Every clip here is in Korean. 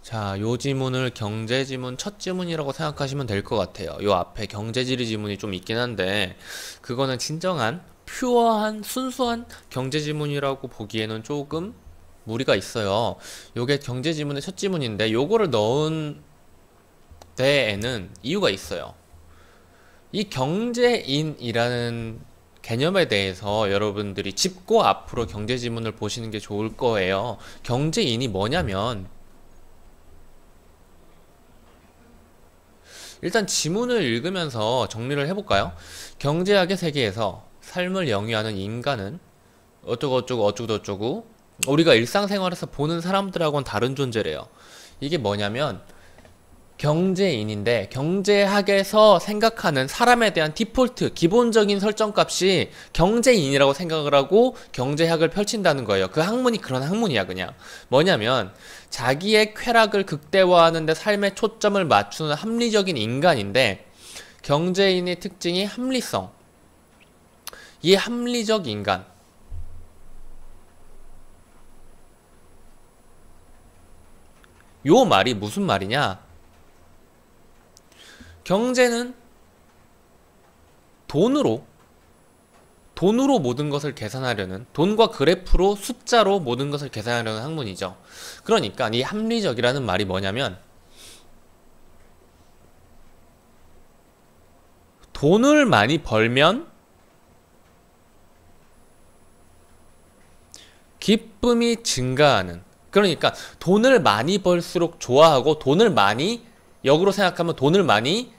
자, 요 지문을 경제지문 첫 지문이라고 생각하시면 될 것 같아요. 요 앞에 경제지리 지문이 좀 있긴 한데, 그거는 진정한, 퓨어한, 순수한 경제지문이라고 보기에는 조금 무리가 있어요. 요게 경제지문의 첫 지문인데, 요거를 넣은 데에는 이유가 있어요. 이 경제인이라는 개념에 대해서 여러분들이 짚고 앞으로 경제지문을 보시는 게 좋을 거예요. 경제인이 뭐냐면, 일단 지문을 읽으면서 정리를 해볼까요? 경제학의 세계에서 삶을 영위하는 인간은 어쩌고저쩌고 어쩌고저쩌고 우리가 일상생활에서 보는 사람들하고는 다른 존재래요. 이게 뭐냐면 경제인인데 경제학에서 생각하는 사람에 대한 디폴트 기본적인 설정값이 경제인이라고 생각을 하고 경제학을 펼친다는 거예요. 그 학문이 그런 학문이야. 그냥 뭐냐면 자기의 쾌락을 극대화하는 데 삶의 초점을 맞추는 합리적인 인간인데, 경제인의 특징이 합리성. 이 합리적 인간, 요 말이 무슨 말이냐? 경제는 돈으로 모든 것을 계산하려는, 돈과 그래프로 숫자로 모든 것을 계산하려는 학문이죠. 그러니까 이 합리적이라는 말이 뭐냐면 돈을 많이 벌면 기쁨이 증가하는, 그러니까 돈을 많이 벌수록 좋아하고, 돈을 많이, 역으로 생각하면 돈을 많이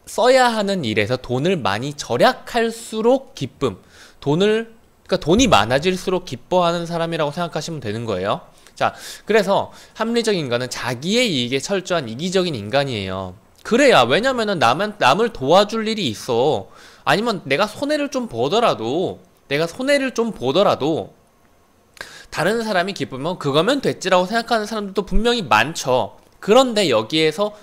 써야 하는 일에서 돈을 많이 절약할수록 기쁨, 그러니까 돈이 많아질수록 기뻐하는 사람이라고 생각하시면 되는 거예요. 자, 그래서 합리적 인간은 자기의 이익에 철저한 이기적인 인간이에요. 그래야, 왜냐면은 남을 도와줄 일이 있어. 아니면 내가 손해를 좀 보더라도 다른 사람이 기쁘면 그거면 됐지라고 생각하는 사람들도 분명히 많죠. 그런데 여기에서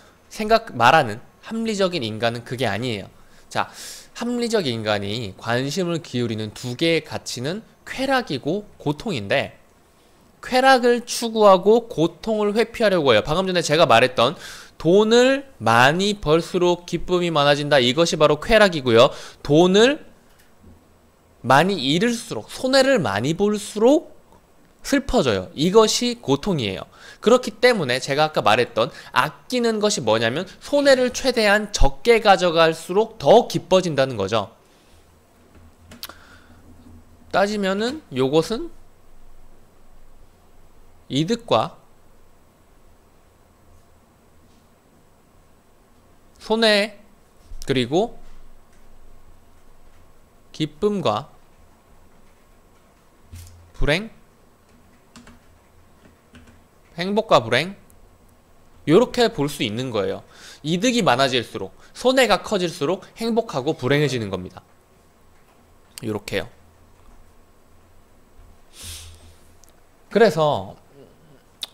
말하는 합리적인 인간은 그게 아니에요. 자, 합리적 인간이 관심을 기울이는 두 개의 가치는 쾌락이고 고통인데, 쾌락을 추구하고 고통을 회피하려고 해요. 방금 전에 제가 말했던 돈을 많이 벌수록 기쁨이 많아진다, 이것이 바로 쾌락이고요. 돈을 많이 잃을수록, 손해를 많이 볼수록 슬퍼져요. 이것이 고통이에요. 그렇기 때문에 제가 아까 말했던 아끼는 것이 뭐냐면 손해를 최대한 적게 가져갈수록 더 기뻐진다는 거죠. 따지면은 요것은 이득과 손해, 그리고 기쁨과 불행, 행복과 불행, 요렇게 볼 수 있는 거예요. 이득이 많아질수록, 손해가 커질수록 행복하고 불행해지는 겁니다. 요렇게요. 그래서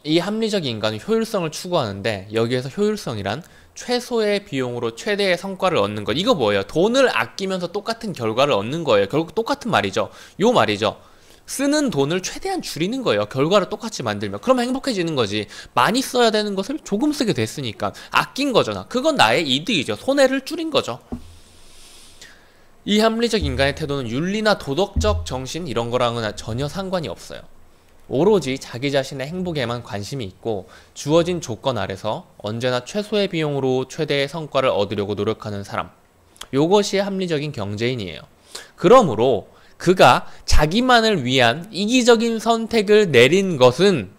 이 합리적 인간은 효율성을 추구하는데, 여기에서 효율성이란 최소의 비용으로 최대의 성과를 얻는 것. 이거 뭐예요? 돈을 아끼면서 똑같은 결과를 얻는 거예요. 결국 똑같은 말이죠. 요 말이죠. 쓰는 돈을 최대한 줄이는 거예요. 결과를 똑같이 만들면. 그럼 행복해지는 거지. 많이 써야 되는 것을 조금 쓰게 됐으니까 아낀 거잖아. 그건 나의 이득이죠. 손해를 줄인 거죠. 이 합리적 인간의 태도는 윤리나 도덕적 정신 이런 거랑은 전혀 상관이 없어요. 오로지 자기 자신의 행복에만 관심이 있고, 주어진 조건 아래서 언제나 최소의 비용으로 최대의 성과를 얻으려고 노력하는 사람. 요것이 합리적인 경제인이에요. 그러므로 그가 자기만을 위한 이기적인 선택을 내린 것은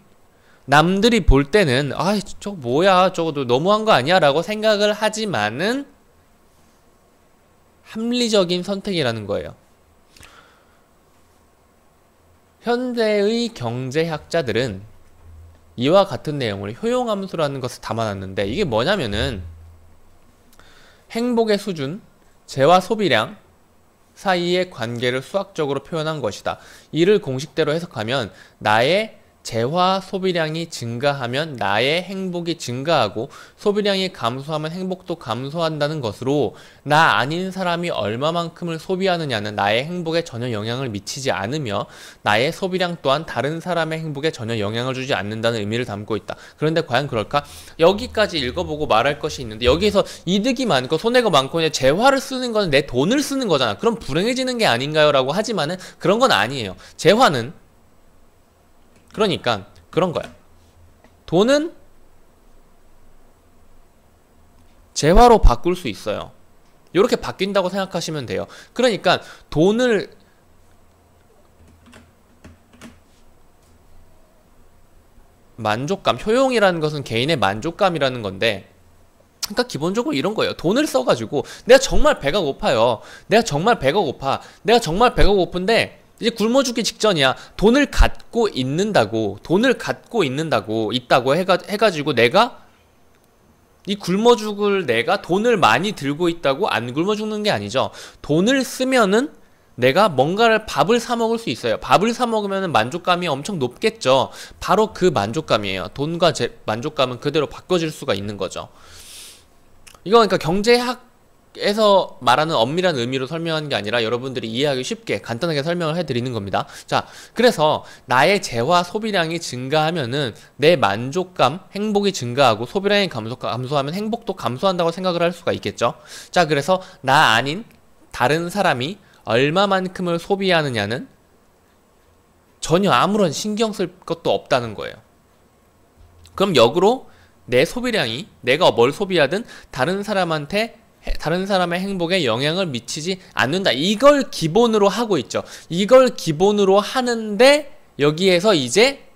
남들이 볼 때는 저거 뭐야, 저거 너무한 거 아니야 라고 생각을 하지만은 합리적인 선택이라는 거예요. 현대의 경제학자들은 이와 같은 내용을 효용함수라는 것을 담아놨는데, 이게 뭐냐면은 행복의 수준, 재와 소비량 사이의 관계를 수학적으로 표현한 것이다. 이를 공식대로 해석하면 나의 재화 소비량이 증가하면 나의 행복이 증가하고 소비량이 감소하면 행복도 감소한다는 것으로 나 아닌 사람이 얼마만큼을 소비하느냐는 나의 행복에 전혀 영향을 미치지 않으며 나의 소비량 또한 다른 사람의 행복에 전혀 영향을 주지 않는다는 의미를 담고 있다. 그런데 과연 그럴까? 여기까지 읽어보고 말할 것이 있는데 여기에서 이득이 많고 손해가 많고 재화를 쓰는 건 내 돈을 쓰는 거잖아. 그럼 불행해지는 게 아닌가요? 라고 하지만은 그런 건 아니에요. 재화는 그러니까 그런 거야. 돈은 재화로 바꿀 수 있어요. 이렇게 바뀐다고 생각하시면 돼요. 그러니까 돈을 만족감, 효용이라는 것은 개인의 만족감이라는 건데, 그러니까 기본적으로 이런 거예요. 돈을 써가지고 내가 정말 배가 고파요. 내가 정말 배가 고파. 내가 정말 배가 고픈데 이제 굶어 죽기 직전이야. 돈을 갖고 있다고 있다고 해가지고 내가 이 굶어 죽을 내가 돈을 많이 들고 있다고 안 굶어 죽는 게 아니죠. 돈을 쓰면은 내가 뭔가를 밥을 사 먹을 수 있어요. 밥을 사 먹으면 만족감이 엄청 높겠죠. 바로 그 만족감이에요. 돈과 만족감은 그대로 바꿔질 수가 있는 거죠. 이거 그러니까 경제학에서 말하는 엄밀한 의미로 설명하는 게 아니라 여러분들이 이해하기 쉽게 간단하게 설명을 해드리는 겁니다. 자, 그래서 나의 재화 소비량이 증가하면은 내 만족감, 행복이 증가하고 소비량이 감소하면 행복도 감소한다고 생각을 할 수가 있겠죠. 자, 그래서 나 아닌 다른 사람이 얼마만큼을 소비하느냐는 전혀 아무런 신경 쓸 것도 없다는 거예요. 그럼 역으로 내 소비량이 내가 뭘 소비하든 다른 사람의 행복에 영향을 미치지 않는다. 이걸 기본으로 하고 있죠. 이걸 기본으로 하는데 여기에서 이제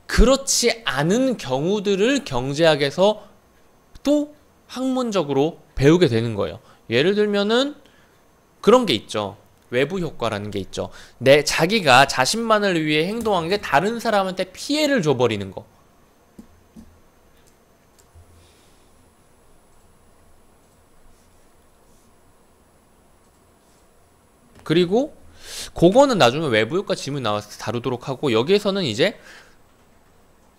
그렇지 않은 경우들을 경제학에서 또 학문적으로 배우게 되는 거예요. 예를 들면은 그런 게 있죠. 외부 효과라는 게 있죠. 자기가 자신만을 위해 행동한 게 다른 사람한테 피해를 줘버리는 거. 그리고 그거는 나중에 외부 효과 지문 나와서 다루도록 하고, 여기에서는 이제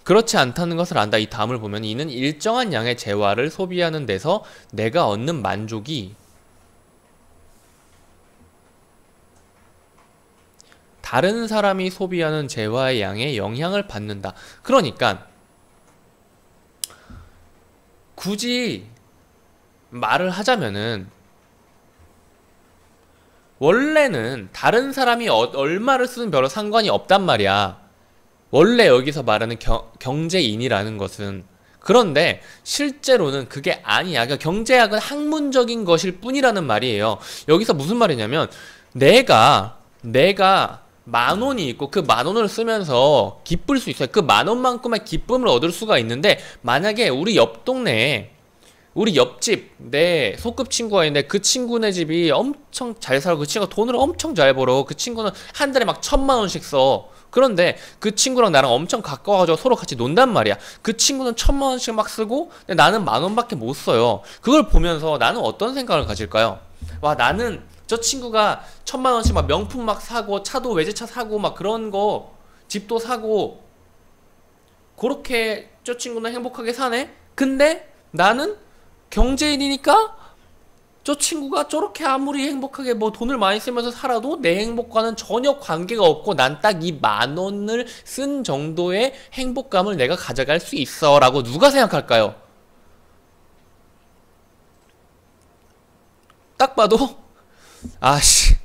그렇지 않다는 것을 안다. 이 다음을 보면 이는 일정한 양의 재화를 소비하는 데서 내가 얻는 만족이 다른 사람이 소비하는 재화의 양에 영향을 받는다. 그러니까 굳이 말을 하자면은 원래는 다른 사람이 얼마를 쓰는 별로 상관이 없단 말이야. 원래 여기서 말하는 경제인이라는 것은. 그런데 실제로는 그게 아니야. 그러니까 경제학은 학문적인 것일 뿐이라는 말이에요. 여기서 무슨 말이냐면 내가 10,000원이 있고 그 10,000원을 쓰면서 기쁠 수 있어요. 그 10,000원만큼의 기쁨을 얻을 수가 있는데, 만약에 우리 옆 동네에 우리 옆집 내 소꿉친구가 있는데 그 친구네 집이 엄청 잘 살고 그 친구가 돈을 엄청 잘 벌어. 그 친구는 한 달에 막 1,000,000원씩 써. 그런데 그 친구랑 나랑 엄청 가까워가지고 서로 같이 논단 말이야. 그 친구는 1,000,000원씩 막 쓰고 근데 나는 10,000원밖에 못 써요. 그걸 보면서 나는 어떤 생각을 가질까요? 와, 나는 저 친구가 1,000,000원씩 막 명품 막 사고 차도 외제차 사고 막 그런 거 집도 사고 그렇게 저 친구는 행복하게 사네? 근데 나는 경제인이니까 저 친구가 저렇게 아무리 행복하게 뭐 돈을 많이 쓰면서 살아도 내 행복과는 전혀 관계가 없고 난 딱 이 10,000원을 쓴 정도의 행복감을 내가 가져갈 수 있어 라고 누가 생각할까요? 딱 봐도 아씨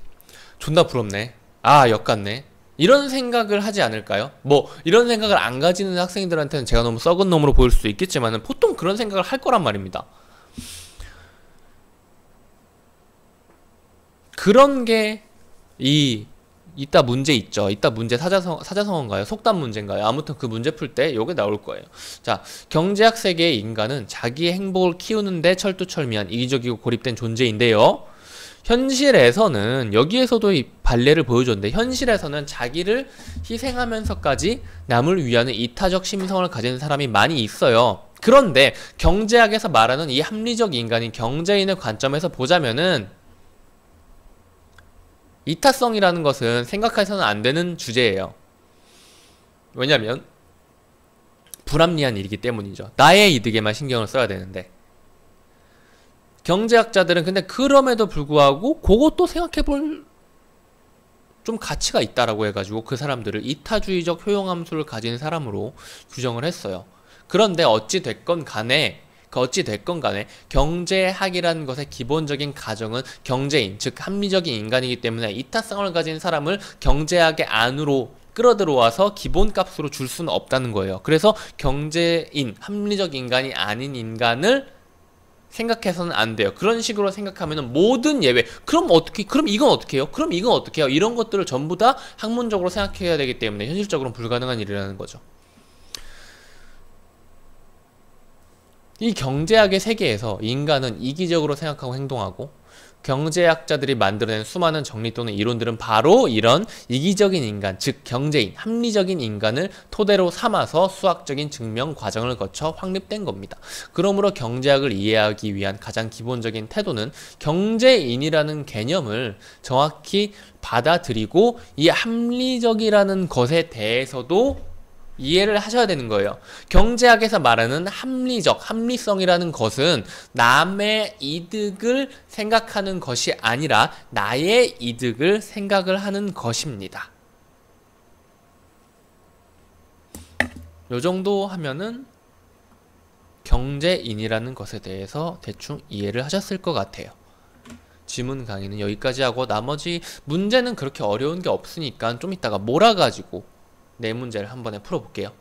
존나 부럽네, 아 역같네, 이런 생각을 하지 않을까요? 뭐 이런 생각을 안 가지는 학생들한테는 제가 너무 썩은 놈으로 보일 수도 있겠지만 보통 그런 생각을 할 거란 말입니다. 그런 게 이따 문제 있죠. 이따 문제 사자성어인가요? 속담 문제인가요? 아무튼 그 문제 풀 때 요게 나올 거예요. 자, 경제학 세계의 인간은 자기의 행복을 키우는데 철두철미한 이기적이고 고립된 존재인데요. 현실에서는 여기에서도 이 발레를 보여줬는데, 현실에서는 자기를 희생하면서까지 남을 위하는 이타적 심성을 가진 사람이 많이 있어요. 그런데 경제학에서 말하는 이 합리적 인간인 경제인의 관점에서 보자면은 이타성이라는 것은 생각해서는 안 되는 주제예요. 왜냐면 불합리한 일이기 때문이죠. 나의 이득에만 신경을 써야 되는데 경제학자들은 근데 그럼에도 불구하고 그것도 생각해볼 좀 가치가 있다라고 해가지고 그 사람들을 이타주의적 효용함수를 가진 사람으로 규정을 했어요. 그런데 어찌 됐건 간에 경제학이라는 것의 기본적인 가정은 경제인, 즉 합리적인 인간이기 때문에 이타성을 가진 사람을 경제학의 안으로 끌어들어와서 기본값으로 줄 수는 없다는 거예요. 그래서 경제인, 합리적 인간이 아닌 인간을 생각해서는 안 돼요. 그런 식으로 생각하면은 모든 예외. 그럼 어떻게, 그럼 이건 어떻게 해요? 그럼 이건 어떻게 해요? 이런 것들을 전부 다 학문적으로 생각해야 되기 때문에 현실적으로는 불가능한 일이라는 거죠. 이 경제학의 세계에서 인간은 이기적으로 생각하고 행동하고 경제학자들이 만들어낸 수많은 정리 또는 이론들은 바로 이런 이기적인 인간, 즉 경제인, 합리적인 인간을 토대로 삼아서 수학적인 증명 과정을 거쳐 확립된 겁니다. 그러므로 경제학을 이해하기 위한 가장 기본적인 태도는 경제인이라는 개념을 정확히 받아들이고 이 합리적이라는 것에 대해서도 이해를 하셔야 되는 거예요. 경제학에서 말하는 합리성이라는 것은 남의 이득을 생각하는 것이 아니라 나의 이득을 생각을 하는 것입니다. 요 정도 하면은 경제인이라는 것에 대해서 대충 이해를 하셨을 것 같아요. 지문 강의는 여기까지 하고 나머지 문제는 그렇게 어려운 게 없으니까 좀 이따가 몰아가지고 네 문제를 한 번에 풀어볼게요.